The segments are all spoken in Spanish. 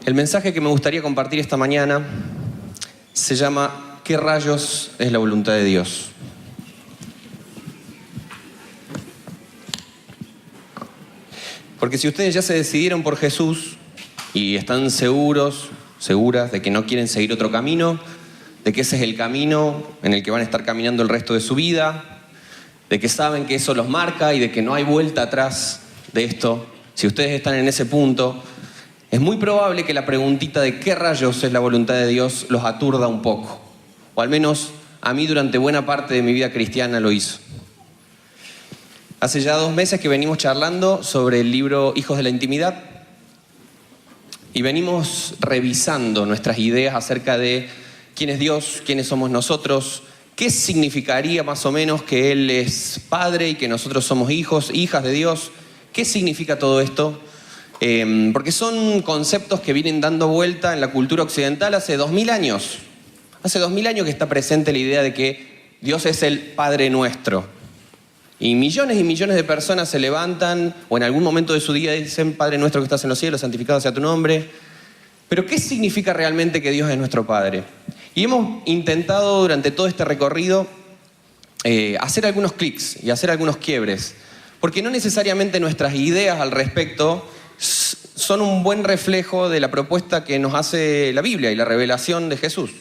El mensaje que me gustaría compartir esta mañana se llama ¿Qué rayos es la voluntad de Dios? Porque si ustedes ya se decidieron por Jesús y están seguras de que no quieren seguir otro camino, de que ese es el camino en el que van a estar caminando el resto de su vida, de que saben que eso los marca y de que no hay vuelta atrás de esto, si ustedes están en ese punto, es muy probable que la preguntita de qué rayos es la voluntad de Dios los aturda un poco. O al menos a mí durante buena parte de mi vida cristiana lo hizo. Hace ya 2 meses que venimos charlando sobre el libro Hijos de la Intimidad y venimos revisando nuestras ideas acerca de quién es Dios, quiénes somos nosotros, qué significaría más o menos que Él es Padre y que nosotros somos hijos, hijas de Dios. ¿Qué significa todo esto? Porque son conceptos que vienen dando vuelta en la cultura occidental hace 2000 años. Hace 2000 años que está presente la idea de que Dios es el Padre nuestro. Y millones de personas se levantan o en algún momento de su día dicen: Padre nuestro que estás en los cielos, santificado sea tu nombre. Pero ¿qué significa realmente que Dios es nuestro Padre? Y hemos intentado durante todo este recorrido hacer algunos clics y hacer algunos quiebres. Porque no necesariamente nuestras ideas al respecto son un buen reflejo de la propuesta que nos hace la Biblia y la revelación de Jesús.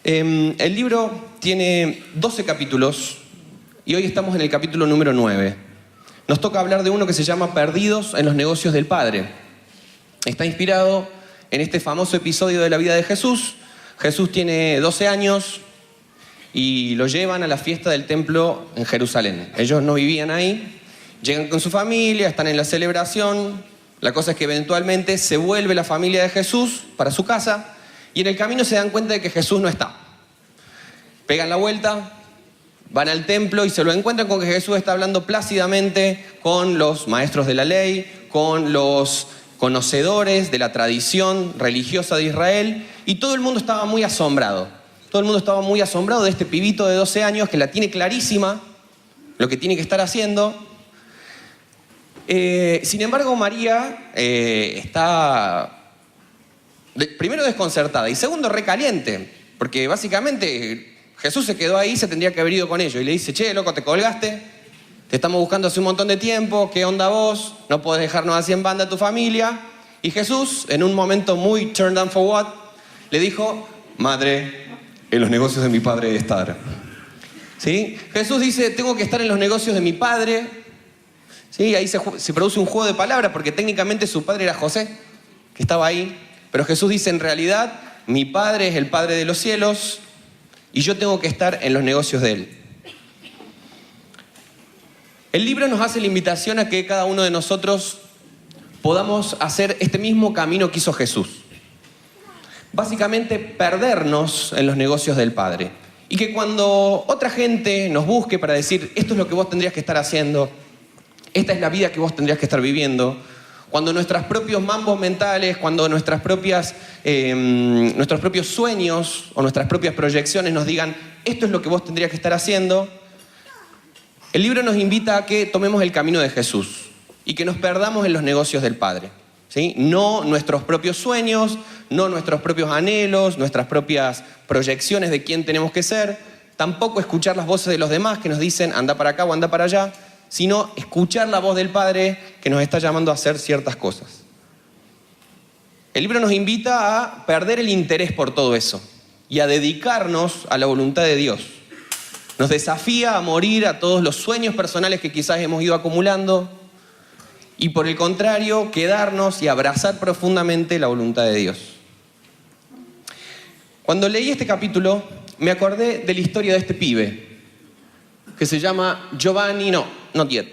El libro tiene 12 capítulos y hoy estamos en el capítulo número 9. Nos toca hablar de uno que se llama Perdidos en los negocios del Padre. Está inspirado en este famoso episodio de la vida de Jesús. Jesús tiene 12 años y lo llevan a la fiesta del templo en Jerusalén. Ellos no vivían ahí. Llegan con su familia, están en la celebración. La cosa es que eventualmente se vuelve la familia de Jesús para su casa y en el camino se dan cuenta de que Jesús no está. Pegan la vuelta, van al templo y se lo encuentran con que Jesús está hablando plácidamente con los maestros de la ley, con los conocedores de la tradición religiosa de Israel, y todo el mundo estaba muy asombrado. Todo el mundo estaba muy asombrado de este pibito de 12 años que la tiene clarísima, lo que tiene que estar haciendo. Sin embargo, María está primero desconcertada y segundo recaliente, porque básicamente Jesús se quedó ahí, se tendría que haber ido con ellos y le dice: che, loco, te colgaste, te estamos buscando hace un montón de tiempo, ¿qué onda vos? No podés dejarnos así en banda a tu familia. Y Jesús, en un momento muy turn down for what, le dijo: madre, en los negocios de mi padre de estar. ¿Sí? Jesús dice: tengo que estar en los negocios de mi padre. ¿Sí? Ahí se produce un juego de palabras porque técnicamente su padre era José, que estaba ahí. Pero Jesús dice: en realidad, mi padre es el Padre de los cielos y yo tengo que estar en los negocios de Él. El libro nos hace la invitación a que cada uno de nosotros podamos hacer este mismo camino que hizo Jesús. Básicamente, perdernos en los negocios del Padre. Y que cuando otra gente nos busque para decir: esto es lo que vos tendrías que estar haciendo, esta es la vida que vos tendrías que estar viviendo, cuando nuestros propios mambos mentales, cuando nuestros propios sueños o nuestras propias proyecciones nos digan: esto es lo que vos tendrías que estar haciendo, el libro nos invita a que tomemos el camino de Jesús y que nos perdamos en los negocios del Padre. ¿Sí? No nuestros propios sueños, no nuestros propios anhelos, nuestras propias proyecciones de quién tenemos que ser, tampoco escuchar las voces de los demás que nos dicen anda para acá o anda para allá, sino escuchar la voz del Padre que nos está llamando a hacer ciertas cosas. El libro nos invita a perder el interés por todo eso y a dedicarnos a la voluntad de Dios. Nos desafía a morir a todos los sueños personales que quizás hemos ido acumulando y por el contrario, quedarnos y abrazar profundamente la voluntad de Dios. Cuando leí este capítulo, me acordé de la historia de este pibe que se llama Giovanni, not yet.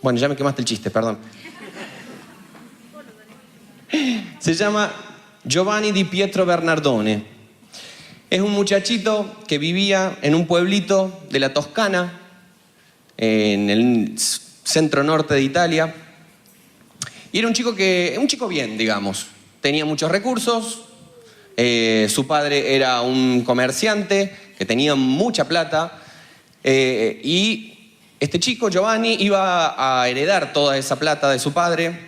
Bueno, ya me quemaste el chiste, perdón. Se llama Giovanni di Pietro Bernardone. Es un muchachito que vivía en un pueblito de la Toscana, en el centro norte de Italia. Y era un chico bien, digamos. Tenía muchos recursos. Su padre era un comerciante que tenía mucha plata. Y este chico, Giovanni, iba a heredar toda esa plata de su padre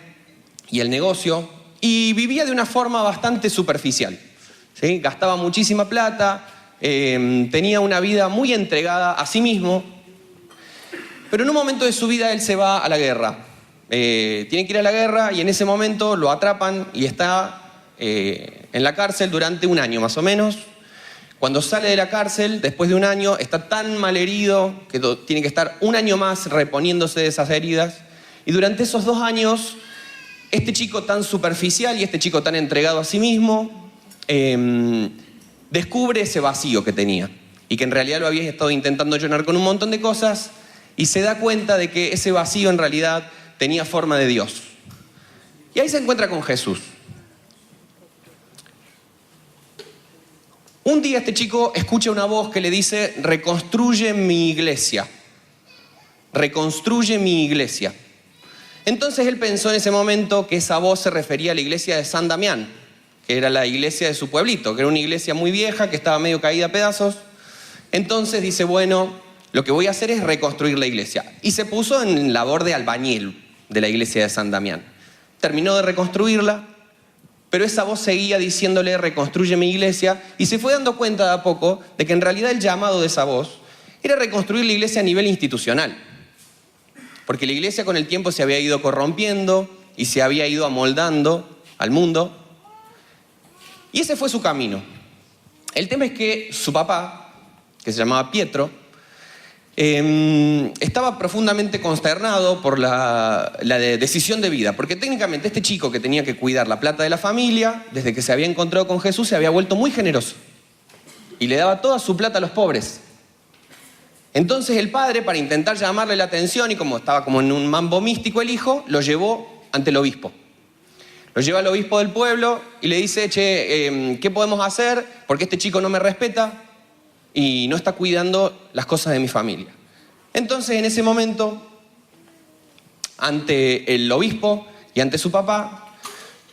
y el negocio y vivía de una forma bastante superficial, ¿sí? Gastaba muchísima plata, tenía una vida muy entregada a sí mismo, pero en un momento de su vida él se va a la guerra. Tiene que ir a la guerra y en ese momento lo atrapan y está en la cárcel durante un año más o menos. Cuando sale de la cárcel, después de un año, está tan mal herido que tiene que estar un año más reponiéndose de esas heridas. Y durante esos 2 años, este chico tan superficial y este chico tan entregado a sí mismo, descubre ese vacío que tenía y que en realidad lo había estado intentando llenar con un montón de cosas y se da cuenta de que ese vacío en realidad tenía forma de Dios. Y ahí se encuentra con Jesús. Un día este chico escucha una voz que le dice: reconstruye mi iglesia. Reconstruye mi iglesia. Entonces él pensó en ese momento que esa voz se refería a la iglesia de San Damián, que era la iglesia de su pueblito, que era una iglesia muy vieja, que estaba medio caída a pedazos. Entonces dice, bueno, lo que voy a hacer es reconstruir la iglesia. Y se puso en labor de albañil de la iglesia de San Damián. Terminó de reconstruirla, pero esa voz seguía diciéndole: reconstruye mi iglesia, y se fue dando cuenta de a poco de que en realidad el llamado de esa voz era reconstruir la iglesia a nivel institucional. Porque la iglesia con el tiempo se había ido corrompiendo y se había ido amoldando al mundo. Y ese fue su camino. El tema es que su papá, que se llamaba Pietro, estaba profundamente consternado por la decisión de vida, porque técnicamente este chico que tenía que cuidar la plata de la familia, desde que se había encontrado con Jesús, se había vuelto muy generoso y le daba toda su plata a los pobres. Entonces el padre, para intentar llamarle la atención, y como estaba como en un mambo místico el hijo, lo llevó ante el obispo. Lo lleva al obispo del pueblo y le dice: che, ¿qué podemos hacer? Porque este chico no me respeta y no está cuidando las cosas de mi familia. Entonces, en ese momento, ante el obispo y ante su papá,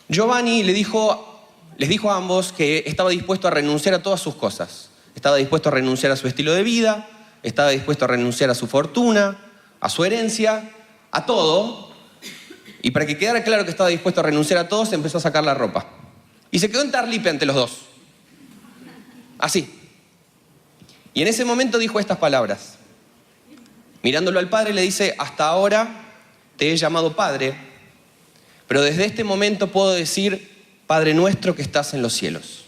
Giovanni les dijo a ambos que estaba dispuesto a renunciar a todas sus cosas. Estaba dispuesto a renunciar a su estilo de vida, estaba dispuesto a renunciar a su fortuna, a su herencia, a todo. Y para que quedara claro que estaba dispuesto a renunciar a todo, se empezó a sacar la ropa. Y se quedó en tarlipe ante los dos. Así. Y en ese momento dijo estas palabras. Mirándolo al Padre le dice: hasta ahora te he llamado Padre, pero desde este momento puedo decir: Padre nuestro que estás en los cielos.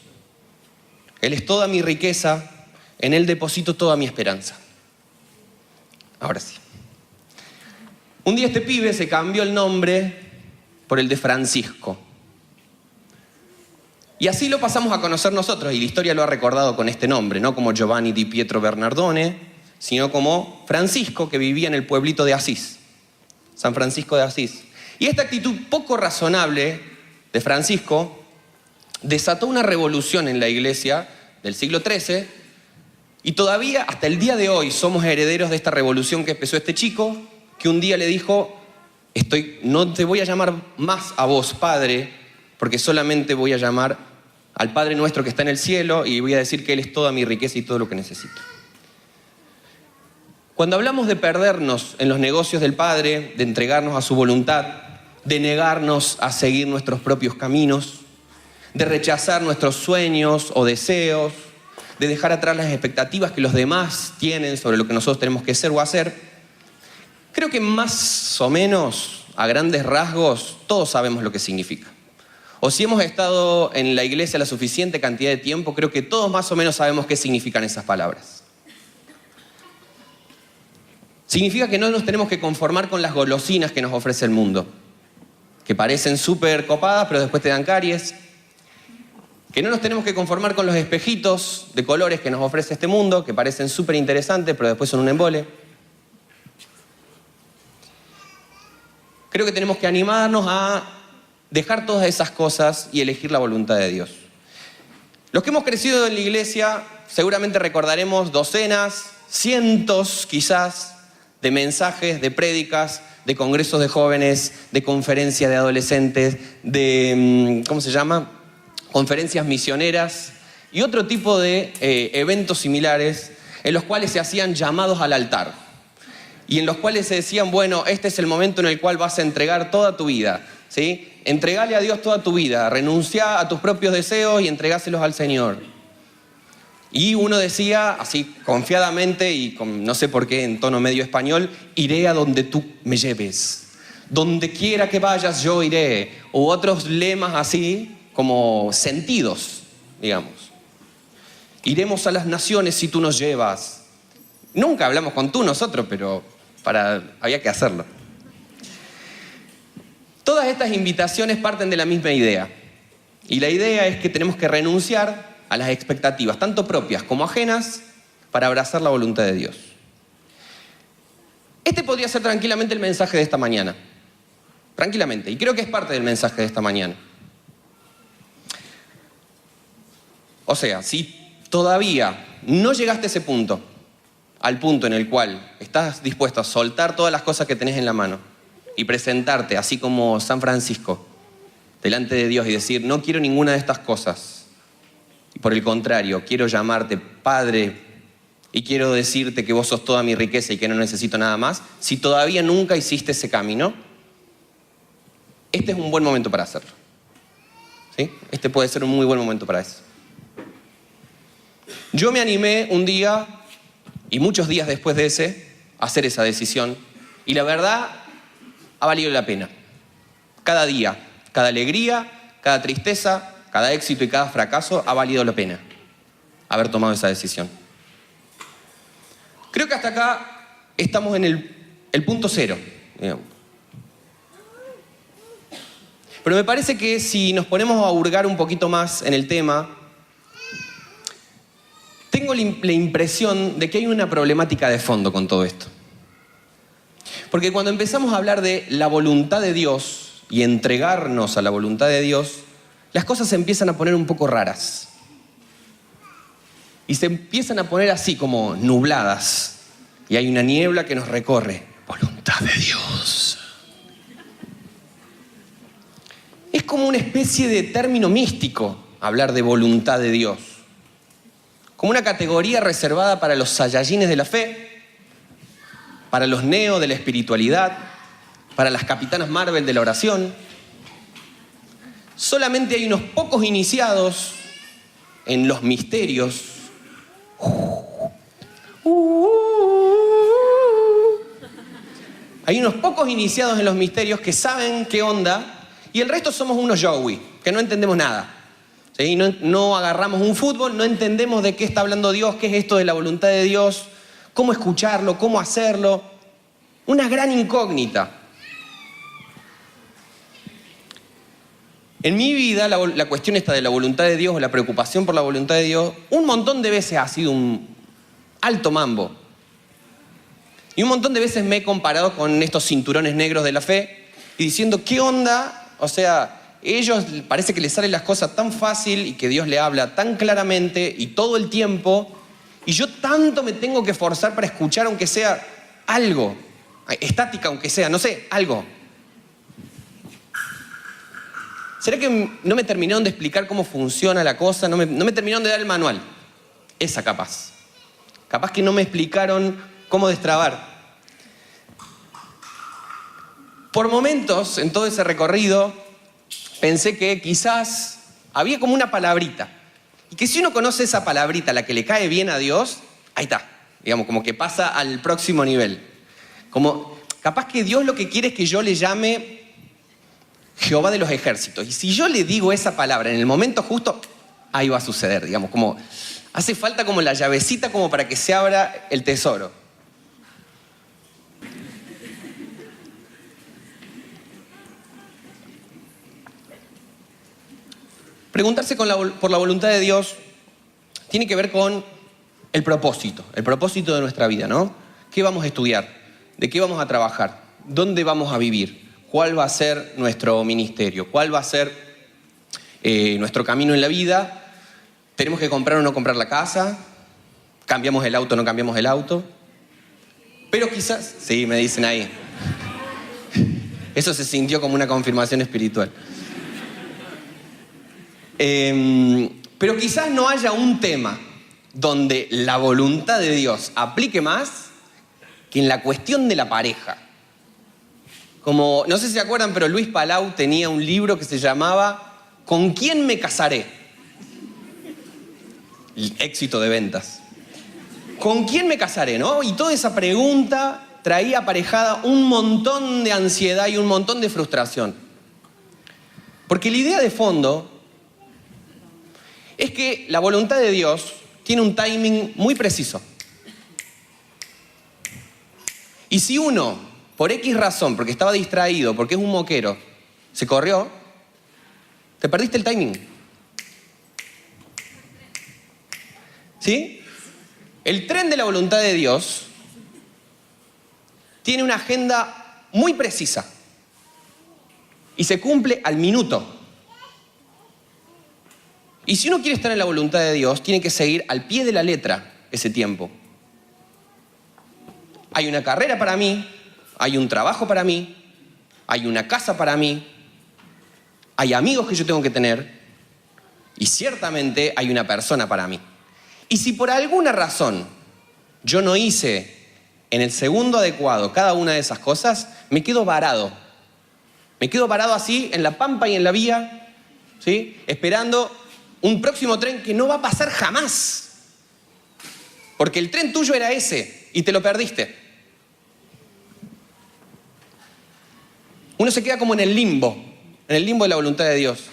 Él es toda mi riqueza, en Él deposito toda mi esperanza. Ahora sí. Un día este pibe se cambió el nombre por el de Francisco. Y así lo pasamos a conocer nosotros, y la historia lo ha recordado con este nombre, no como Giovanni di Pietro Bernardone, sino como Francisco, que vivía en el pueblito de Asís, San Francisco de Asís. Y esta actitud poco razonable de Francisco desató una revolución en la iglesia del siglo XIII, y todavía hasta el día de hoy somos herederos de esta revolución que empezó este chico, que un día le dijo: no te voy a llamar más a vos Padre, porque solamente voy a llamar al Padre nuestro que está en el cielo, y voy a decir que Él es toda mi riqueza y todo lo que necesito. Cuando hablamos de perdernos en los negocios del Padre, de entregarnos a su voluntad, de negarnos a seguir nuestros propios caminos, de rechazar nuestros sueños o deseos, de dejar atrás las expectativas que los demás tienen sobre lo que nosotros tenemos que ser o hacer, creo que más o menos, a grandes rasgos, todos sabemos lo que significa. O si hemos estado en la iglesia la suficiente cantidad de tiempo, creo que todos más o menos sabemos qué significan esas palabras. Significa que no nos tenemos que conformar con las golosinas que nos ofrece el mundo, que parecen súper copadas, pero después te dan caries. Que no nos tenemos que conformar con los espejitos de colores que nos ofrece este mundo, que parecen súper interesantes, pero después son un embole. Creo que tenemos que animarnos a dejar todas esas cosas y elegir la voluntad de Dios. Los que hemos crecido en la iglesia seguramente recordaremos docenas, cientos quizás, de mensajes, de prédicas, de congresos de jóvenes, de conferencias de adolescentes, de, conferencias misioneras y otro tipo de eventos similares en los cuales se hacían llamados al altar y en los cuales se decían: bueno, este es el momento en el cual vas a entregar toda tu vida. ¿sí? Entregale a Dios toda tu vida, renuncia a tus propios deseos y entregáselos al Señor. Y uno decía, así confiadamente y no sé por qué en tono medio español, iré a donde tú me lleves. Donde quiera que vayas yo iré. U otros lemas así como sentidos, digamos. Iremos a las naciones si tú nos llevas. Nunca hablamos con tú nosotros, pero había que hacerlo. Todas estas invitaciones parten de la misma idea. Y la idea es que tenemos que renunciar a las expectativas, tanto propias como ajenas, para abrazar la voluntad de Dios. Este podría ser tranquilamente el mensaje de esta mañana. Tranquilamente. Y creo que es parte del mensaje de esta mañana. O sea, si todavía no llegaste a ese punto, al punto en el cual estás dispuesto a soltar todas las cosas que tenés en la mano y presentarte, así como San Francisco, delante de Dios y decir, no quiero ninguna de estas cosas. Y por el contrario, quiero llamarte Padre y quiero decirte que vos sos toda mi riqueza y que no necesito nada más. Si todavía nunca hiciste ese camino, este es un buen momento para hacerlo. ¿Sí? Este puede ser un muy buen momento para eso. Yo me animé un día y muchos días después de ese a hacer esa decisión y la verdad ha valido la pena. Cada día, cada alegría, cada tristeza, cada éxito y cada fracaso ha valido la pena haber tomado esa decisión. Creo que hasta acá estamos en el punto cero, digamos. Pero me parece que si nos ponemos a hurgar un poquito más en el tema, tengo la impresión de que hay una problemática de fondo con todo esto. Porque cuando empezamos a hablar de la voluntad de Dios y entregarnos a la voluntad de Dios, las cosas se empiezan a poner un poco raras. Y se empiezan a poner así como nubladas. Y hay una niebla que nos recorre. Voluntad de Dios. Es como una especie de término místico hablar de voluntad de Dios. Como una categoría reservada para los saiyajines de la fe, para los neo de la espiritualidad, para las capitanas Marvel de la oración. Solamente hay unos pocos iniciados en los misterios. Hay unos pocos iniciados en los misterios que saben qué onda y el resto somos unos Joey, que no entendemos nada. ¿Sí? No agarramos un fútbol, no entendemos de qué está hablando Dios, qué es esto de la voluntad de Dios, cómo escucharlo, cómo hacerlo. Una gran incógnita. En mi vida, la cuestión esta de la voluntad de Dios o la preocupación por la voluntad de Dios, un montón de veces ha sido un alto mambo. Y un montón de veces me he comparado con estos cinturones negros de la fe y diciendo, ¿qué onda? O sea, ellos parece que les salen las cosas tan fácil y que Dios le habla tan claramente y todo el tiempo, y yo tanto me tengo que esforzar para escuchar aunque sea algo, estática aunque sea, no sé, algo. ¿Será que no me terminaron de explicar cómo funciona la cosa? No me terminaron de dar el manual. Esa capaz. Capaz que no me explicaron cómo destrabar. Por momentos, en todo ese recorrido, pensé que quizás había como una palabrita. Y que si uno conoce esa palabrita, la que le cae bien a Dios, ahí está. Digamos, como que pasa al próximo nivel. Como, capaz que Dios lo que quiere es que yo le llame Jehová de los ejércitos. Y si yo le digo esa palabra en el momento justo, ahí va a suceder, digamos. Como, hace falta como la llavecita como para que se abra el tesoro. Preguntarse por la voluntad de Dios tiene que ver con el propósito de nuestra vida, ¿no? ¿Qué vamos a estudiar? ¿De qué vamos a trabajar? ¿Dónde vamos a vivir? ¿Cuál va a ser nuestro ministerio? ¿Cuál va a ser nuestro camino en la vida? ¿Tenemos que comprar o no comprar la casa? ¿Cambiamos el auto o no cambiamos el auto? Pero quizás, sí, me dicen ahí. Eso se sintió como una confirmación espiritual. Pero quizás no haya un tema donde la voluntad de Dios aplique más que en la cuestión de la pareja. Como, no sé si se acuerdan, pero Luis Palau tenía un libro que se llamaba ¿Con quién me casaré? El éxito de ventas. ¿Con quién me casaré, no? Y toda esa pregunta traía aparejada un montón de ansiedad y un montón de frustración. Porque la idea de fondo es que la voluntad de Dios tiene un timing muy preciso. Y si uno, por X razón, porque estaba distraído, porque es un moquero, se corrió, te perdiste el timing. ¿Sí? El tren de la voluntad de Dios tiene una agenda muy precisa y se cumple al minuto. Y si uno quiere estar en la voluntad de Dios, tiene que seguir al pie de la letra ese tiempo. Hay una carrera para mí, hay un trabajo para mí, hay una casa para mí, hay amigos que yo tengo que tener y ciertamente hay una persona para mí. Y si por alguna razón yo no hice en el segundo adecuado cada una de esas cosas, me quedo varado. Me quedo varado así en la pampa y en la vía, ¿sí? Esperando un próximo tren que no va a pasar jamás. Porque el tren tuyo era ese y te lo perdiste. Uno se queda como en el limbo de la voluntad de Dios.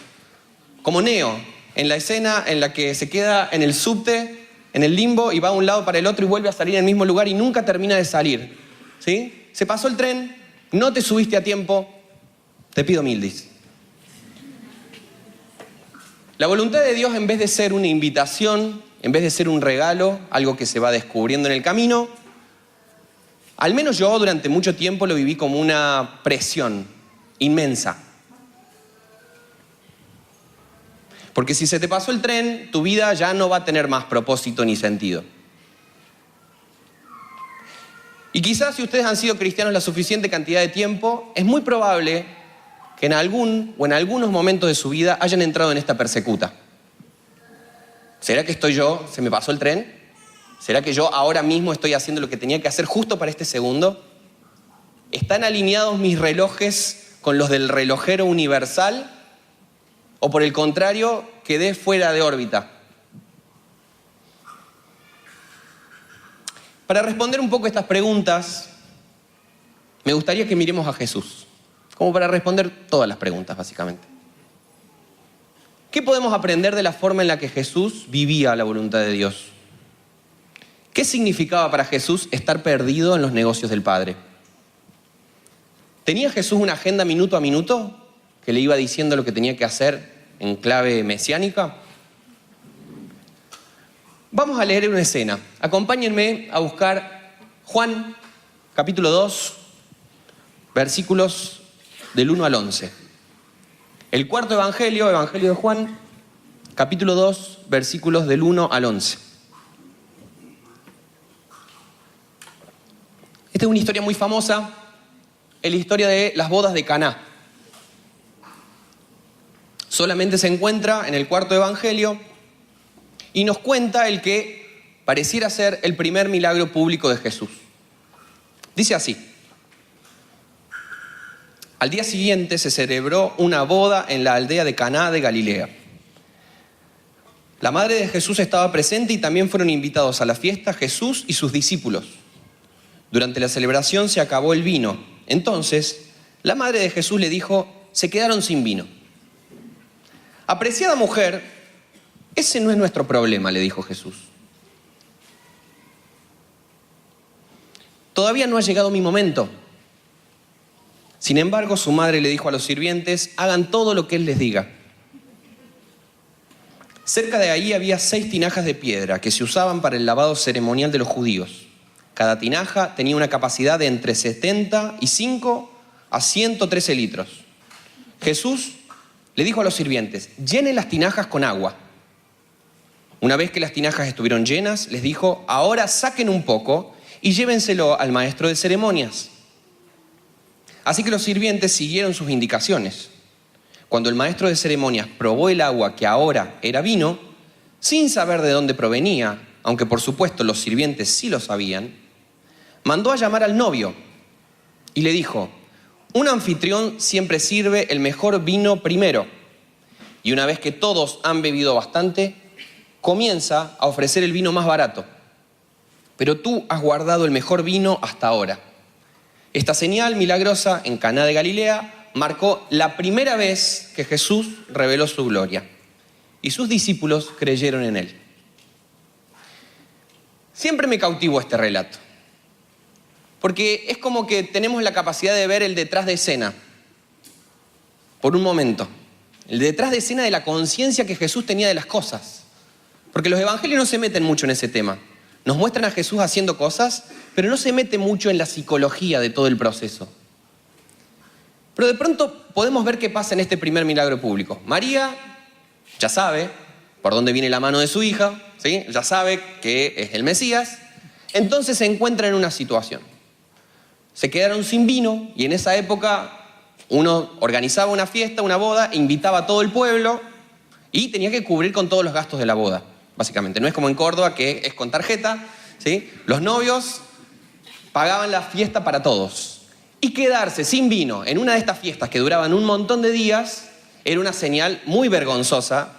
Como Neo, en la escena en la que se queda en el subte, en el limbo, y va de un lado para el otro y vuelve a salir en el mismo lugar y nunca termina de salir. ¿Sí? Se pasó el tren, no te subiste a tiempo, te pido mildis. La voluntad de Dios, en vez de ser una invitación, en vez de ser un regalo, algo que se va descubriendo en el camino, al menos yo durante mucho tiempo lo viví como una presión inmensa. Porque si se te pasó el tren, tu vida ya no va a tener más propósito ni sentido. Y quizás si ustedes han sido cristianos la suficiente cantidad de tiempo, es muy probable que en algún o en algunos momentos de su vida hayan entrado en esta persecuta. ¿Será que estoy yo? ¿Se me pasó el tren? ¿Será que yo ahora mismo estoy haciendo lo que tenía que hacer justo para este segundo? ¿Están alineados mis relojes con los del relojero universal? ¿O por el contrario, quedé fuera de órbita? Para responder un poco estas preguntas, me gustaría que miremos a Jesús, como para responder todas las preguntas, básicamente. ¿Qué podemos aprender de la forma en la que Jesús vivía la voluntad de Dios? ¿Qué significaba para Jesús estar perdido en los negocios del Padre? ¿Tenía Jesús una agenda minuto a minuto que le iba diciendo lo que tenía que hacer en clave mesiánica? Vamos a leer una escena. Acompáñenme a buscar Juan, capítulo 2, versículos del 1 al 11. El cuarto evangelio, Evangelio de Juan, capítulo 2, versículos del 1 al 11. Esta es una historia muy famosa, es la historia de las bodas de Caná. Solamente se encuentra en el cuarto evangelio y nos cuenta el que pareciera ser el primer milagro público de Jesús. Dice así: al día siguiente se celebró una boda en la aldea de Caná de Galilea. La madre de Jesús estaba presente y también fueron invitados a la fiesta Jesús y sus discípulos. Durante la celebración se acabó el vino. Entonces, la madre de Jesús le dijo: se quedaron sin vino. Apreciada mujer, ese no es nuestro problema, le dijo Jesús. Todavía no ha llegado mi momento. Sin embargo, su madre le dijo a los sirvientes: hagan todo lo que él les diga. Cerca de ahí había 6 tinajas de piedra que se usaban para el lavado ceremonial de los judíos. Cada tinaja tenía una capacidad de entre 75 a 113 litros. Jesús le dijo a los sirvientes: llenen las tinajas con agua. Una vez que las tinajas estuvieron llenas, les dijo: ahora saquen un poco y llévenselo al maestro de ceremonias. Así que los sirvientes siguieron sus indicaciones. Cuando el maestro de ceremonias probó el agua que ahora era vino, sin saber de dónde provenía, aunque por supuesto los sirvientes sí lo sabían, mandó a llamar al novio y le dijo: Un anfitrión siempre sirve el mejor vino primero. Y una vez que todos han bebido bastante, comienza a ofrecer el vino más barato. Pero tú has guardado el mejor vino hasta ahora. Esta señal milagrosa en Caná de Galilea marcó la primera vez que Jesús reveló su gloria. Y sus discípulos creyeron en él. Siempre me cautivó este relato. Porque es como que tenemos la capacidad de ver el detrás de escena. Por un momento. El detrás de escena de la conciencia que Jesús tenía de las cosas. Porque los evangelios no se meten mucho en ese tema. Nos muestran a Jesús haciendo cosas, pero no se mete mucho en la psicología de todo el proceso. Pero de pronto podemos ver qué pasa en este primer milagro público. María ya sabe por dónde viene la mano de su hija, ¿sí? Ya sabe que es el Mesías. Entonces se encuentra en una situación. Se quedaron sin vino y en esa época uno organizaba una fiesta, una boda, invitaba a todo el pueblo y tenía que cubrir con todos los gastos de la boda, básicamente. No es como en Córdoba, que es con tarjeta, ¿sí? Los novios pagaban la fiesta para todos. Y quedarse sin vino en una de estas fiestas que duraban un montón de días era una señal muy vergonzosa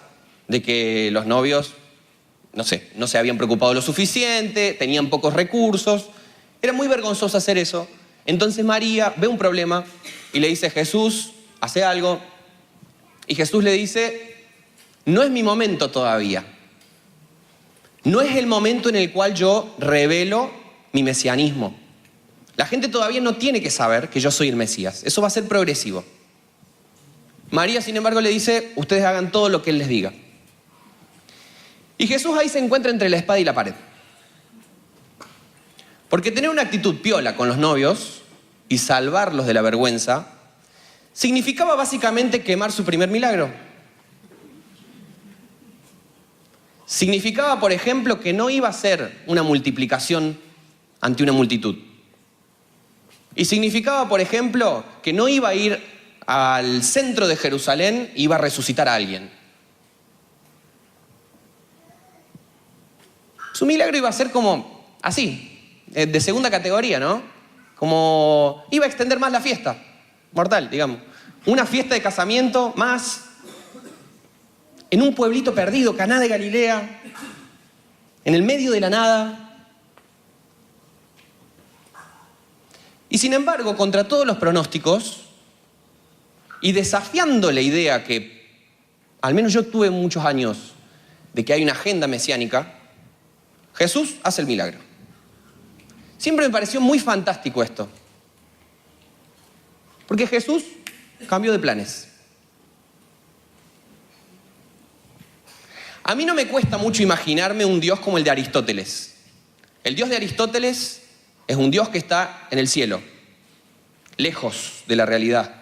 de que los novios, no se habían preocupado lo suficiente, tenían pocos recursos. Era muy vergonzoso hacer eso. Entonces María ve un problema y le dice: Jesús, hace algo. Y Jesús le dice: no es mi momento todavía. No es el momento en el cual yo revelo mi mesianismo. La gente todavía no tiene que saber que yo soy el Mesías. Eso va a ser progresivo. María, sin embargo, le dice: ustedes hagan todo lo que Él les diga. Y Jesús ahí se encuentra entre la espada y la pared. Porque tener una actitud piola con los novios y salvarlos de la vergüenza significaba básicamente quemar su primer milagro. Significaba, por ejemplo, que no iba a ser una multiplicación ante una multitud. Y significaba, por ejemplo, que no iba a ir al centro de Jerusalén e iba a resucitar a alguien. Su milagro iba a ser como así, de segunda categoría, ¿no? Como iba a extender más la fiesta, mortal, digamos. Una fiesta de casamiento más en un pueblito perdido, Caná de Galilea, en el medio de la nada. Y sin embargo, contra todos los pronósticos y desafiando la idea que, al menos yo tuve muchos años, de que hay una agenda mesiánica, Jesús hace el milagro. Siempre me pareció muy fantástico esto. Porque Jesús cambió de planes. A mí no me cuesta mucho imaginarme un Dios como el de Aristóteles. El Dios de Aristóteles es un Dios que está en el cielo, lejos de la realidad.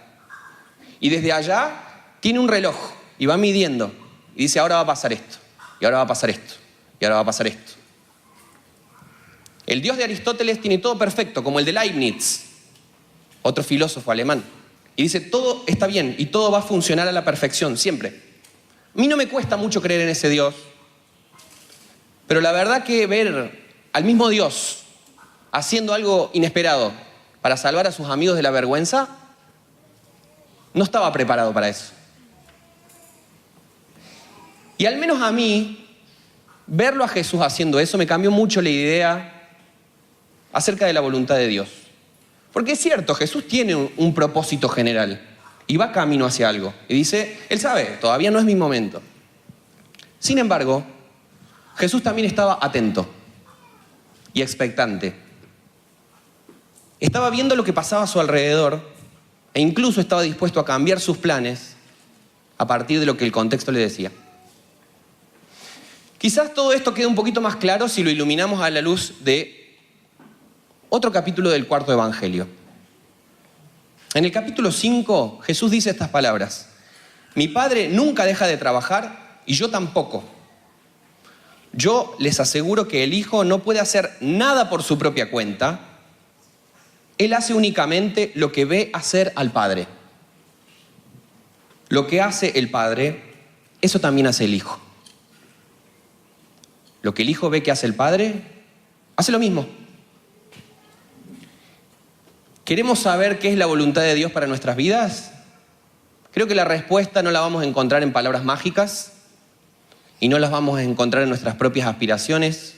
Y desde allá tiene un reloj y va midiendo. Y dice: ahora va a pasar esto, y ahora va a pasar esto, y ahora va a pasar esto. El Dios de Aristóteles tiene todo perfecto, como el de Leibniz, otro filósofo alemán. Y dice: todo está bien y todo va a funcionar a la perfección, siempre. A mí no me cuesta mucho creer en ese Dios, pero la verdad que ver al mismo Dios haciendo algo inesperado para salvar a sus amigos de la vergüenza, no estaba preparado para eso. Y al menos a mí, verlo a Jesús haciendo eso me cambió mucho la idea acerca de la voluntad de Dios. Porque es cierto, Jesús tiene un propósito general y va camino hacia algo. Y dice: Él sabe, todavía no es mi momento. Sin embargo, Jesús también estaba atento y expectante. Estaba viendo lo que pasaba a su alrededor e incluso estaba dispuesto a cambiar sus planes a partir de lo que el contexto le decía. Quizás todo esto quede un poquito más claro si lo iluminamos a la luz de otro capítulo del cuarto evangelio. En el capítulo 5, Jesús dice estas palabras: mi Padre nunca deja de trabajar y yo tampoco. Yo les aseguro que el Hijo no puede hacer nada por su propia cuenta. Él hace únicamente lo que ve hacer al Padre. Lo que hace el Padre, eso también hace el Hijo. Lo que el Hijo ve que hace el Padre, hace lo mismo. ¿Queremos saber qué es la voluntad de Dios para nuestras vidas? Creo que la respuesta no la vamos a encontrar en palabras mágicas y no las vamos a encontrar en nuestras propias aspiraciones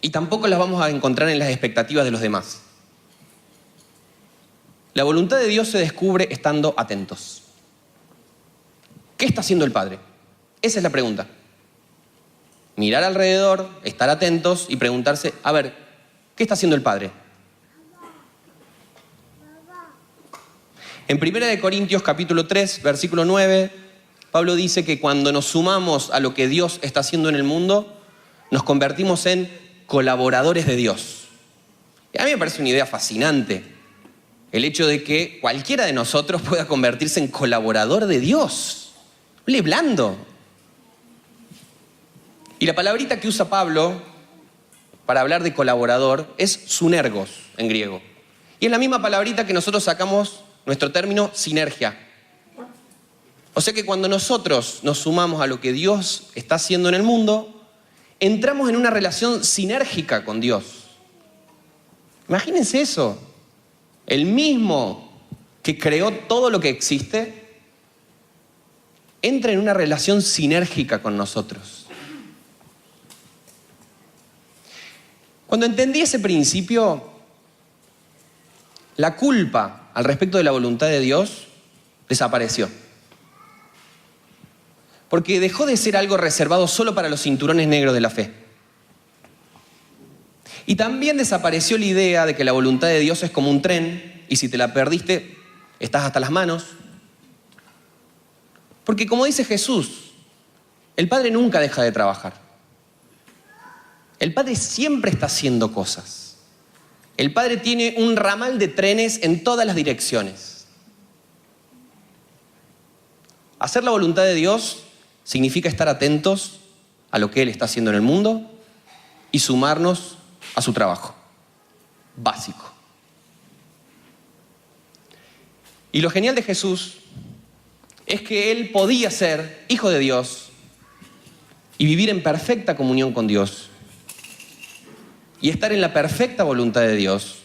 y tampoco las vamos a encontrar en las expectativas de los demás. La voluntad de Dios se descubre estando atentos. ¿Qué está haciendo el Padre? Esa es la pregunta. Mirar alrededor, estar atentos y preguntarse, a ver, ¿qué está haciendo el Padre? En 1 Corintios capítulo 3, versículo 9, Pablo dice que cuando nos sumamos a lo que Dios está haciendo en el mundo, nos convertimos en colaboradores de Dios. Y a mí me parece una idea fascinante, el hecho de que cualquiera de nosotros pueda convertirse en colaborador de Dios. Hable blando. Y la palabrita que usa Pablo para hablar de colaborador es sunergos en griego. Y es la misma palabrita que nosotros sacamos nuestro término sinergia. O sea que cuando nosotros nos sumamos a lo que Dios está haciendo en el mundo, entramos en una relación sinérgica con Dios. Imagínense eso. El mismo que creó todo lo que existe, entra en una relación sinérgica con nosotros. Cuando entendí ese principio, la culpa al respecto de la voluntad de Dios desapareció. Porque dejó de ser algo reservado solo para los cinturones negros de la fe. Y también desapareció la idea de que la voluntad de Dios es como un tren y si te la perdiste, estás hasta las manos. Porque como dice Jesús, el Padre nunca deja de trabajar. El Padre siempre está haciendo cosas. El Padre tiene un ramal de trenes en todas las direcciones. Hacer la voluntad de Dios significa estar atentos a lo que Él está haciendo en el mundo y sumarnos a su trabajo. Básico. Y lo genial de Jesús es que Él podía ser hijo de Dios y vivir en perfecta comunión con Dios y estar en la perfecta voluntad de Dios,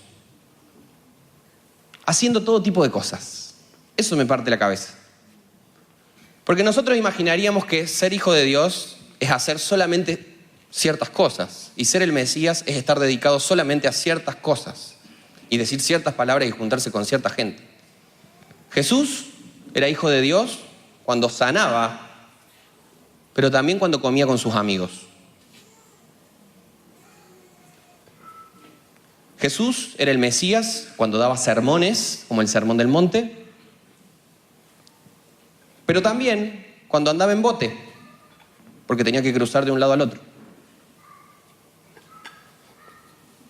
haciendo todo tipo de cosas. Eso me parte la cabeza. Porque nosotros imaginaríamos que ser hijo de Dios es hacer solamente ciertas cosas, y ser el Mesías es estar dedicado solamente a ciertas cosas, y decir ciertas palabras y juntarse con cierta gente. Jesús era hijo de Dios cuando sanaba, pero también cuando comía con sus amigos. Jesús era el Mesías cuando daba sermones, como el Sermón del Monte, pero también cuando andaba en bote, porque tenía que cruzar de un lado al otro.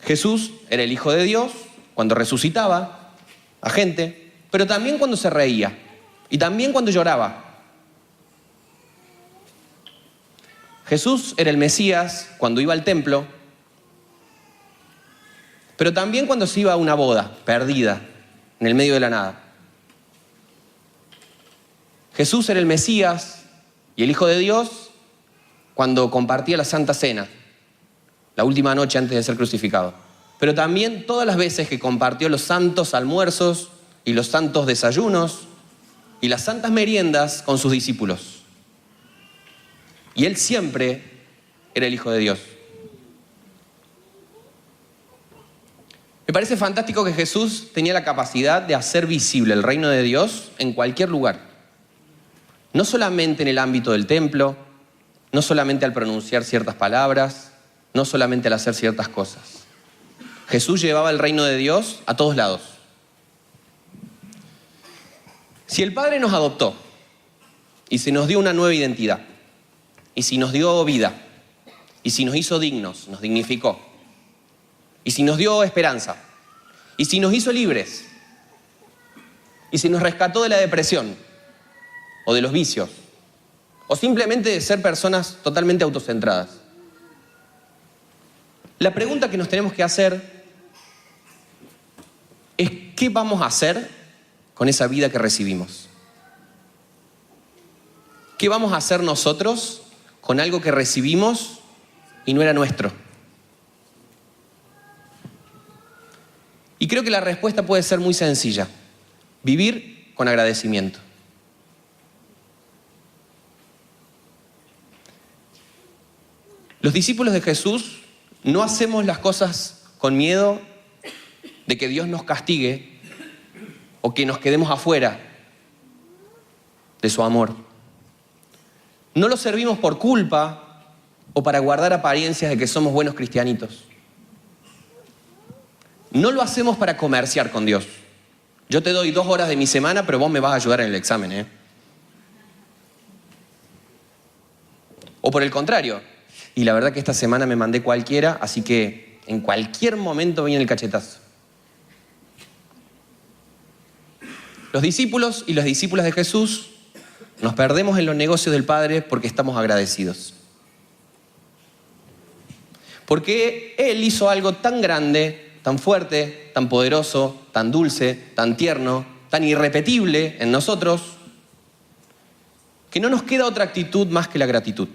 Jesús era el Hijo de Dios cuando resucitaba a gente, pero también cuando se reía y también cuando lloraba. Jesús era el Mesías cuando iba al templo, pero también cuando se iba a una boda perdida en el medio de la nada. Jesús era el Mesías y el Hijo de Dios cuando compartía la Santa Cena, la última noche antes de ser crucificado. Pero también todas las veces que compartió los santos almuerzos y los santos desayunos y las santas meriendas con sus discípulos. Y Él siempre era el Hijo de Dios. Me parece fantástico que Jesús tenía la capacidad de hacer visible el reino de Dios en cualquier lugar. No solamente en el ámbito del templo, no solamente al pronunciar ciertas palabras, no solamente al hacer ciertas cosas. Jesús llevaba el reino de Dios a todos lados. Si el Padre nos adoptó y si nos dio una nueva identidad, y si nos dio vida, y si nos hizo dignos, nos dignificó, y si nos dio esperanza, y si nos hizo libres, y si nos rescató de la depresión, o de los vicios, o simplemente de ser personas totalmente autocentradas. La pregunta que nos tenemos que hacer es ¿qué vamos a hacer con esa vida que recibimos? ¿Qué vamos a hacer nosotros con algo que recibimos y no era nuestro? Y creo que la respuesta puede ser muy sencilla. Vivir con agradecimiento. Los discípulos de Jesús no hacemos las cosas con miedo de que Dios nos castigue o que nos quedemos afuera de su amor. No lo servimos por culpa o para guardar apariencias de que somos buenos cristianitos. No lo hacemos para comerciar con Dios. Yo te doy 2 horas de mi semana, pero vos me vas a ayudar en el examen, ¿eh? O por el contrario, y la verdad que esta semana me mandé cualquiera, así que en cualquier momento viene el cachetazo. Los discípulos y las discípulas de Jesús nos perdemos en los negocios del Padre porque estamos agradecidos. Porque Él hizo algo tan grande, tan fuerte, tan poderoso, tan dulce, tan tierno, tan irrepetible en nosotros, que no nos queda otra actitud más que la gratitud.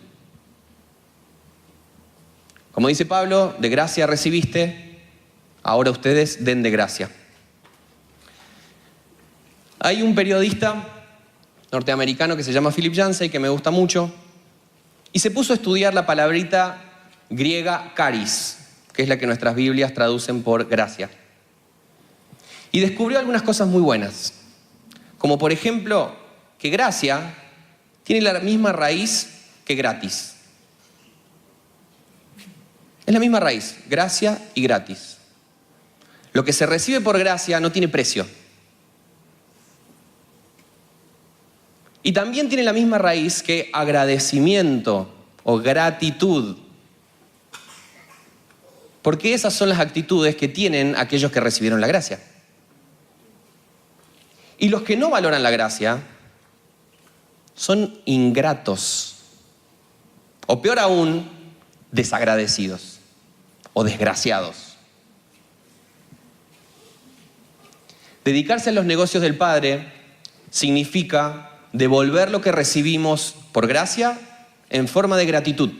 Como dice Pablo, de gracia recibiste, ahora ustedes den de gracia. Hay un periodista norteamericano que se llama Philip Yancey, que me gusta mucho, y se puso a estudiar la palabrita griega charis, que es la que nuestras Biblias traducen por gracia. Y descubrió algunas cosas muy buenas, como por ejemplo, que gracia tiene la misma raíz que gratis. Es la misma raíz, gracia y gratis. Lo que se recibe por gracia no tiene precio. Y también tiene la misma raíz que agradecimiento o gratitud. Porque esas son las actitudes que tienen aquellos que recibieron la gracia. Y los que no valoran la gracia son ingratos. O peor aún, desagradecidos o desgraciados. Dedicarse a los negocios del Padre significa devolver lo que recibimos por gracia en forma de gratitud.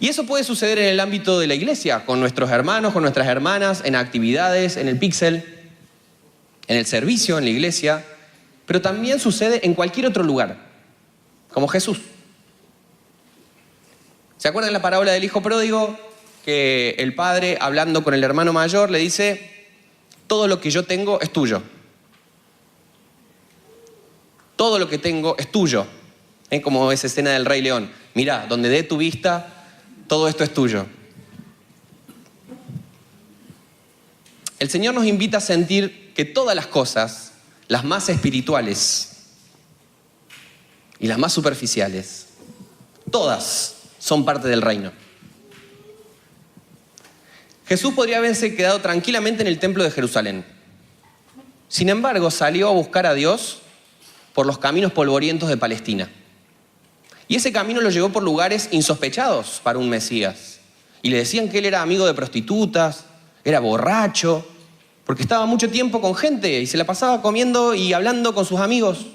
Y eso puede suceder en el ámbito de la iglesia, con nuestros hermanos, con nuestras hermanas, en actividades, en el píxel, en el servicio, en la iglesia, pero también sucede en cualquier otro lugar, como Jesús. ¿Se acuerdan la parábola del hijo pródigo? Que el padre, hablando con el hermano mayor, le dice: todo lo que yo tengo es tuyo. Todo lo que tengo es tuyo. ¿Eh? Como esa escena del Rey León. Mirá, donde dé tu vista, todo esto es tuyo. El Señor nos invita a sentir que todas las cosas, las más espirituales y las más superficiales, todas son parte del reino. Jesús podría haberse quedado tranquilamente en el templo de Jerusalén. Sin embargo, salió a buscar a Dios por los caminos polvorientos de Palestina. Y ese camino lo llevó por lugares insospechados para un Mesías. Y le decían que él era amigo de prostitutas, era borracho, porque estaba mucho tiempo con gente y se la pasaba comiendo y hablando con sus amigos.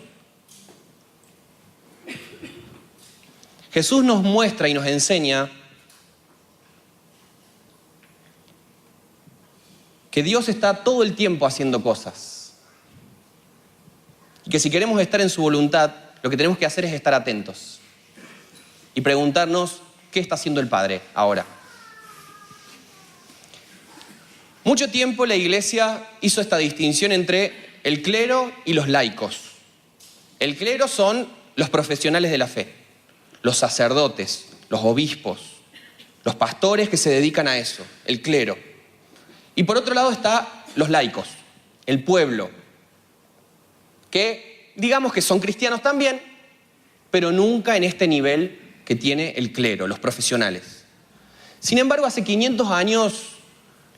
Jesús nos muestra y nos enseña que Dios está todo el tiempo haciendo cosas. Y que si queremos estar en su voluntad, lo que tenemos que hacer es estar atentos. Y preguntarnos, ¿qué está haciendo el Padre ahora? Mucho tiempo la Iglesia hizo esta distinción entre el clero y los laicos. El clero son los profesionales de la fe. Los sacerdotes, los obispos, los pastores que se dedican a eso, el clero. Y por otro lado está los laicos, el pueblo, que digamos que son cristianos también, pero nunca en este nivel que tiene el clero, los profesionales. Sin embargo, hace 500 años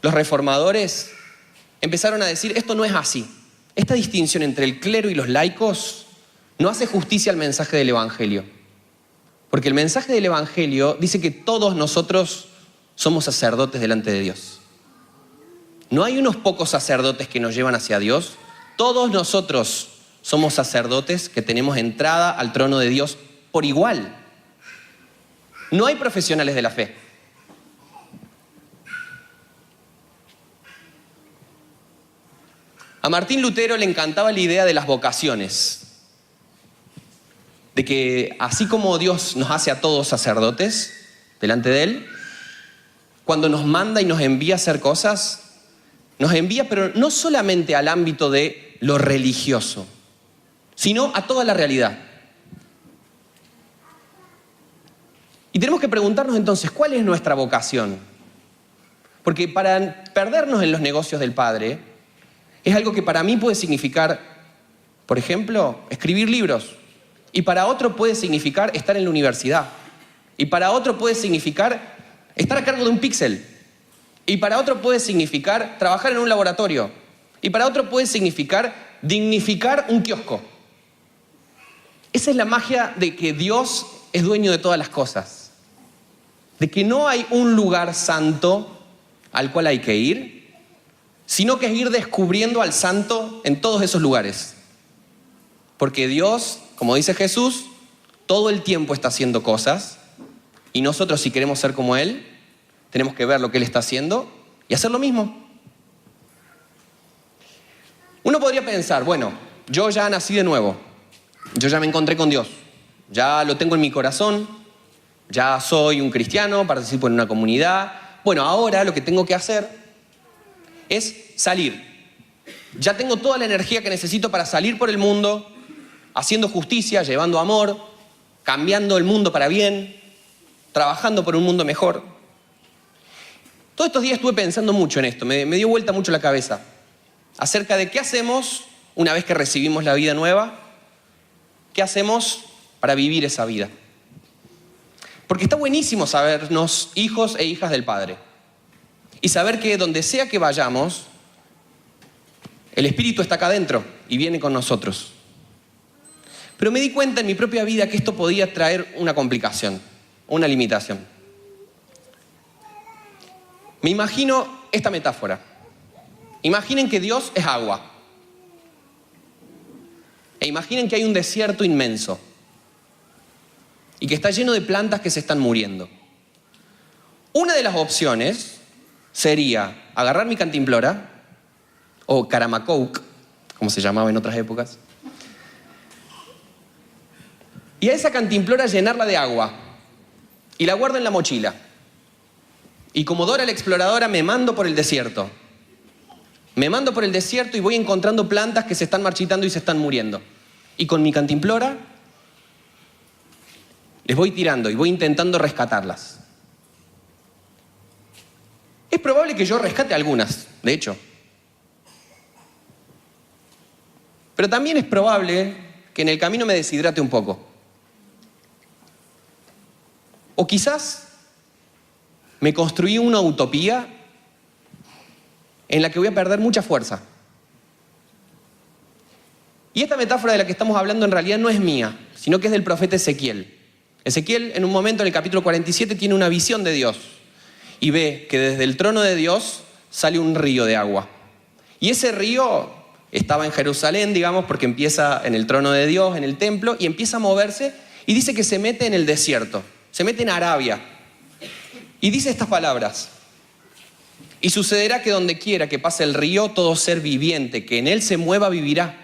los reformadores empezaron a decir, esto no es así. Esta distinción entre el clero y los laicos no hace justicia al mensaje del Evangelio. Porque el mensaje del Evangelio dice que todos nosotros somos sacerdotes delante de Dios. No hay unos pocos sacerdotes que nos llevan hacia Dios. Todos nosotros somos sacerdotes que tenemos entrada al trono de Dios por igual. No hay profesionales de la fe. A Martín Lutero le encantaba la idea de las vocaciones. De que así como Dios nos hace a todos sacerdotes delante de Él, cuando nos manda y nos envía a hacer cosas, nos envía, pero no solamente al ámbito de lo religioso, sino a toda la realidad. Y tenemos que preguntarnos entonces, ¿cuál es nuestra vocación? Porque para perdernos en los negocios del Padre, es algo que para mí puede significar, por ejemplo, escribir libros. Y para otro puede significar estar en la universidad. Y para otro puede significar estar a cargo de un píxel. Y para otro puede significar trabajar en un laboratorio. Y para otro puede significar dignificar un kiosco. Esa es la magia de que Dios es dueño de todas las cosas. De que no hay un lugar santo al cual hay que ir, sino que es ir descubriendo al santo en todos esos lugares. Porque Dios, como dice Jesús, todo el tiempo está haciendo cosas y nosotros, si queremos ser como Él, tenemos que ver lo que Él está haciendo y hacer lo mismo. Uno podría pensar, bueno, yo ya nací de nuevo, yo ya me encontré con Dios, ya lo tengo en mi corazón, ya soy un cristiano, participo en una comunidad. Bueno, ahora lo que tengo que hacer es salir. Ya tengo toda la energía que necesito para salir por el mundo, haciendo justicia, llevando amor, cambiando el mundo para bien, trabajando por un mundo mejor. Todos estos días estuve pensando mucho en esto, me dio vuelta mucho la cabeza, acerca de qué hacemos una vez que recibimos la vida nueva, qué hacemos para vivir esa vida. Porque está buenísimo sabernos hijos e hijas del Padre y saber que donde sea que vayamos, el Espíritu está acá adentro y viene con nosotros. Pero me di cuenta en mi propia vida que esto podía traer una complicación, una limitación. Me imagino esta metáfora. Imaginen que Dios es agua. E imaginen que hay un desierto inmenso y que está lleno de plantas que se están muriendo. Una de las opciones sería agarrar mi cantimplora, o Caramacoke, como se llamaba en otras épocas, y a esa cantimplora llenarla de agua y la guardo en la mochila. Y como Dora la exploradora me mando por el desierto. Me mando por el desierto y voy encontrando plantas que se están marchitando y se están muriendo. Y con mi cantimplora les voy tirando y voy intentando rescatarlas. Es probable que yo rescate algunas, de hecho. Pero también es probable que en el camino me deshidrate un poco. O quizás me construí una utopía en la que voy a perder mucha fuerza. Y esta metáfora de la que estamos hablando en realidad no es mía, sino que es del profeta Ezequiel. Ezequiel, en un momento, en el capítulo 47, tiene una visión de Dios y ve que desde el trono de Dios sale un río de agua. Y ese río estaba en Jerusalén, digamos, porque empieza en el trono de Dios, en el templo, y empieza a moverse y dice que se mete en el desierto, se mete en Arabia. Y dice estas palabras: y sucederá que donde quiera que pase el río, todo ser viviente que en él se mueva vivirá.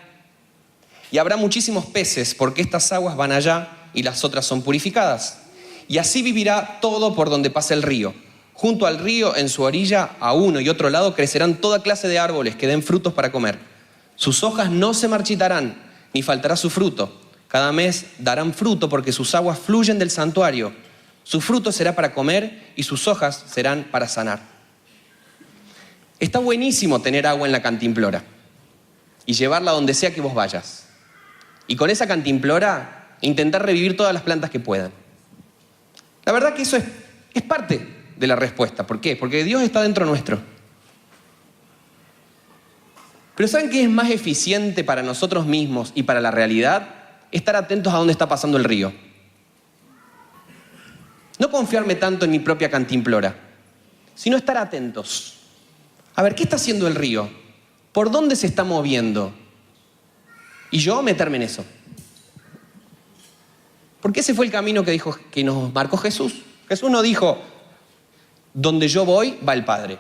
Y habrá muchísimos peces, porque estas aguas van allá y las otras son purificadas. Y así vivirá todo por donde pase el río. Junto al río, en su orilla, a uno y otro lado, crecerán toda clase de árboles que den frutos para comer. Sus hojas no se marchitarán, ni faltará su fruto. Cada mes darán fruto, porque sus aguas fluyen del santuario. Su fruto será para comer y sus hojas serán para sanar. Está buenísimo tener agua en la cantimplora y llevarla donde sea que vos vayas. Y con esa cantimplora intentar revivir todas las plantas que puedan. La verdad que eso es parte de la respuesta. ¿Por qué? Porque Dios está dentro nuestro. Pero ¿saben qué es más eficiente para nosotros mismos y para la realidad? Estar atentos a dónde está pasando el río. No confiarme tanto en mi propia cantimplora, sino estar atentos. A ver, ¿qué está haciendo el río? ¿Por dónde se está moviendo? Y yo meterme en eso. Porque ese fue el camino que nos marcó Jesús. Jesús no dijo, donde yo voy, va el Padre.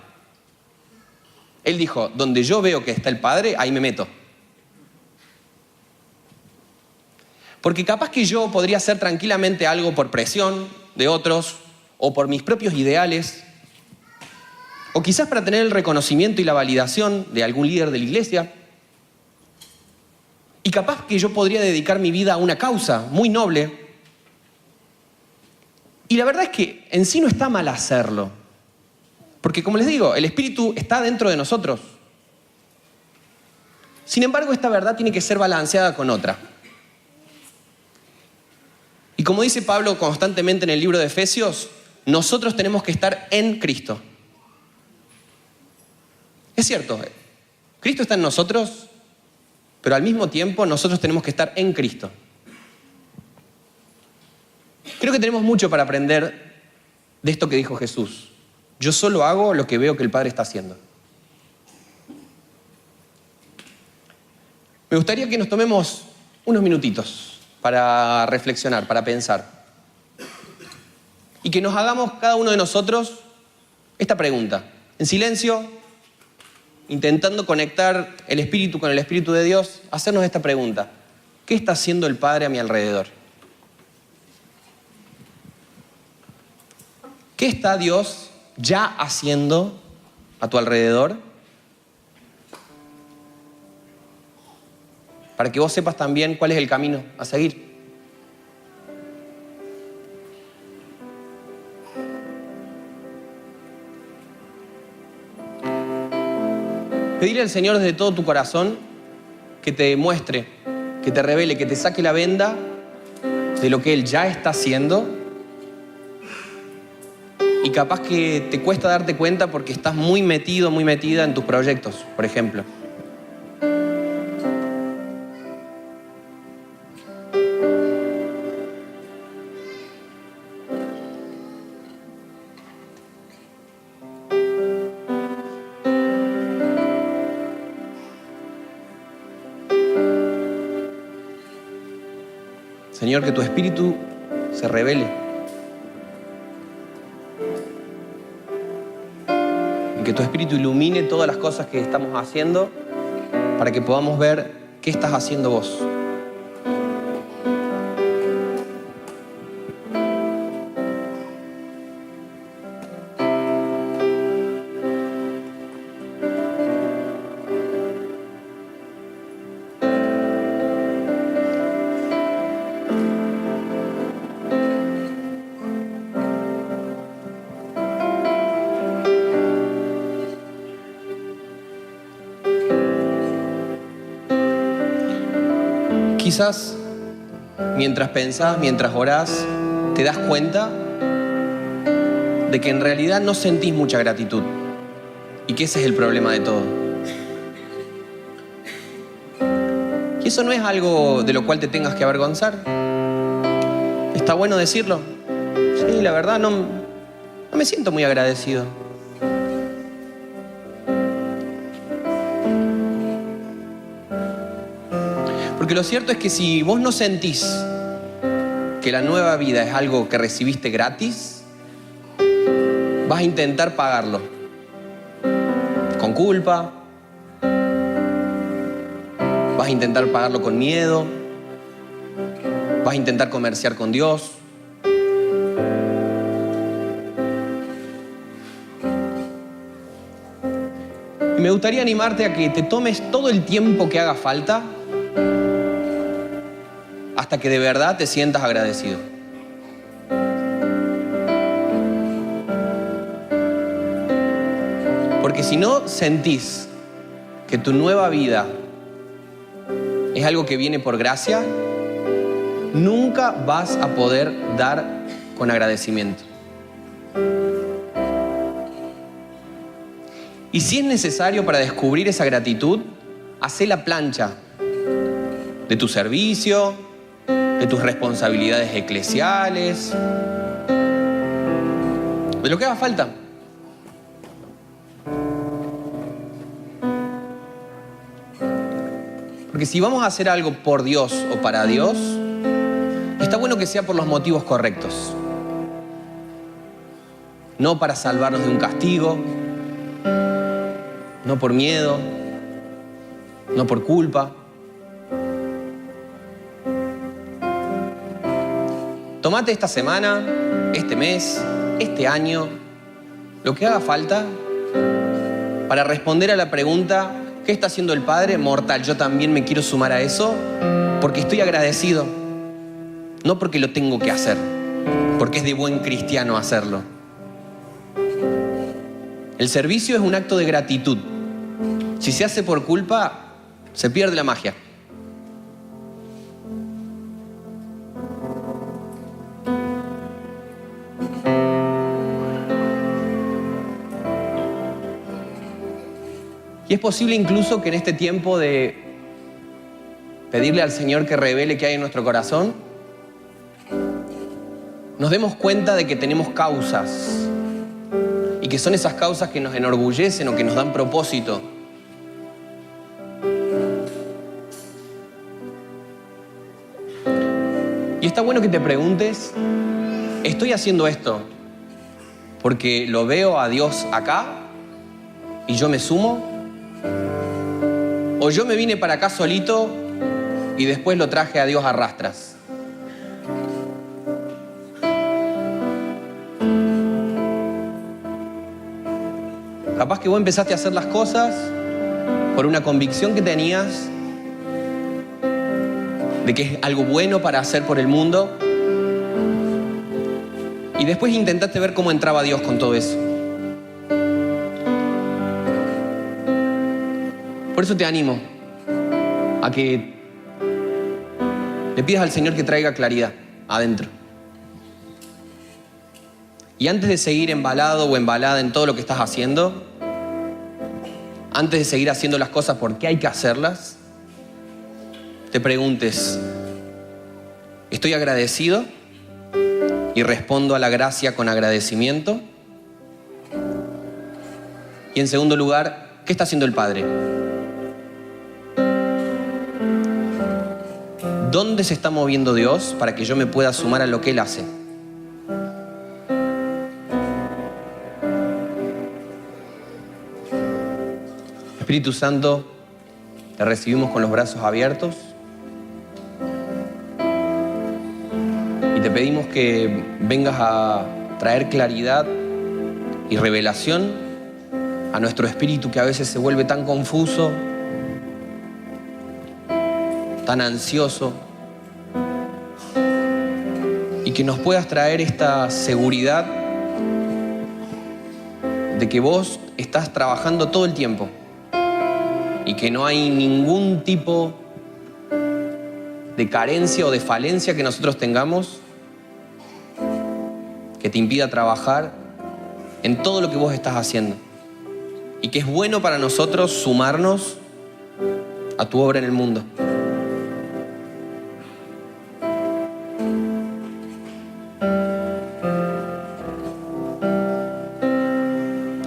Él dijo, donde yo veo que está el Padre, ahí me meto. Porque capaz que yo podría hacer tranquilamente algo por presión de otros o por mis propios ideales, o quizás para tener el reconocimiento y la validación de algún líder de la iglesia. Y capaz que yo podría dedicar mi vida a una causa muy noble. Y la verdad es que en sí no está mal hacerlo. Porque como les digo, el Espíritu está dentro de nosotros. Sin embargo, esta verdad tiene que ser balanceada con otra. Y como dice Pablo constantemente en el libro de Efesios, nosotros tenemos que estar en Cristo. Es cierto, Cristo está en nosotros, pero al mismo tiempo nosotros tenemos que estar en Cristo. Creo que tenemos mucho para aprender de esto que dijo Jesús. Yo solo hago lo que veo que el Padre está haciendo. Me gustaría que nos tomemos unos minutitos para reflexionar, para pensar. Y que nos hagamos cada uno de nosotros esta pregunta. En silencio, intentando conectar el Espíritu con el Espíritu de Dios, hacernos esta pregunta. ¿Qué está haciendo el Padre a mi alrededor? ¿Qué está Dios ya haciendo a tu alrededor? Para que vos sepas también cuál es el camino a seguir. Pedirle al Señor desde todo tu corazón que te muestre, que te revele, que te saque la venda de lo que Él ya está haciendo. Y capaz que te cuesta darte cuenta porque estás muy metido, muy metida en tus proyectos, por ejemplo. Señor, que tu Espíritu se revele. Y que tu Espíritu ilumine todas las cosas que estamos haciendo para que podamos ver qué estás haciendo vos. Quizás mientras pensás, mientras orás, te das cuenta de que en realidad no sentís mucha gratitud y que ese es el problema de todo. Y eso no es algo de lo cual te tengas que avergonzar. Está bueno decirlo. Sí, la verdad no me siento muy agradecido. Porque lo cierto es que si vos no sentís que la nueva vida es algo que recibiste gratis, vas a intentar pagarlo. Con culpa. Vas a intentar pagarlo con miedo. Vas a intentar comerciar con Dios. Y me gustaría animarte a que te tomes todo el tiempo que haga falta hasta que de verdad te sientas agradecido. Porque si no sentís que tu nueva vida es algo que viene por gracia, nunca vas a poder dar con agradecimiento. Y si es necesario para descubrir esa gratitud, hacé la plancha de tu servicio, de tus responsabilidades eclesiales, de lo que haga falta. Porque si vamos a hacer algo por Dios o para Dios, está bueno que sea por los motivos correctos. No para salvarnos de un castigo, no por miedo, no por culpa. Tomate esta semana, este mes, este año, lo que haga falta para responder a la pregunta: ¿qué está haciendo el Padre? Mortal, yo también me quiero sumar a eso porque estoy agradecido. No porque lo tengo que hacer, porque es de buen cristiano hacerlo. El servicio es un acto de gratitud. Si se hace por culpa, se pierde la magia. Y es posible incluso que en este tiempo de pedirle al Señor que revele qué hay en nuestro corazón, nos demos cuenta de que tenemos causas y que son esas causas que nos enorgullecen o que nos dan propósito. Y está bueno que te preguntes: ¿estoy haciendo esto porque lo veo a Dios acá y yo me sumo? ¿O yo me vine para acá solito y después lo traje a Dios a rastras? Capaz que vos empezaste a hacer las cosas por una convicción que tenías de que es algo bueno para hacer por el mundo, y después intentaste ver cómo entraba Dios con todo eso. Por eso te animo a que le pidas al Señor que traiga claridad adentro. Y antes de seguir embalado o embalada en todo lo que estás haciendo, antes de seguir haciendo las cosas porque hay que hacerlas, te preguntes: ¿estoy agradecido y respondo a la gracia con agradecimiento? Y en segundo lugar, ¿qué está haciendo el Padre? ¿Dónde se está moviendo Dios para que yo me pueda sumar a lo que Él hace? Espíritu Santo, te recibimos con los brazos abiertos y te pedimos que vengas a traer claridad y revelación a nuestro espíritu, que a veces se vuelve tan confuso, tan ansioso, y que nos puedas traer esta seguridad de que vos estás trabajando todo el tiempo y que no hay ningún tipo de carencia o de falencia que nosotros tengamos que te impida trabajar en todo lo que vos estás haciendo, y que es bueno para nosotros sumarnos a tu obra en el mundo.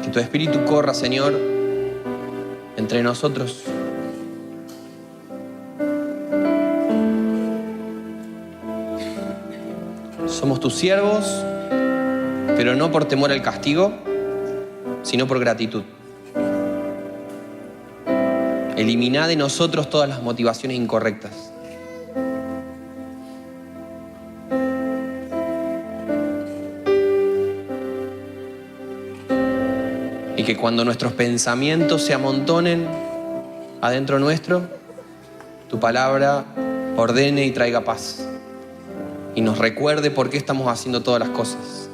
Que tu espíritu corra, Señor, entre nosotros. Somos tus siervos, pero no por temor al castigo, sino por gratitud. Elimina de nosotros todas las motivaciones incorrectas. Y que cuando nuestros pensamientos se amontonen adentro nuestro, tu palabra ordene y traiga paz. Y nos recuerde por qué estamos haciendo todas las cosas.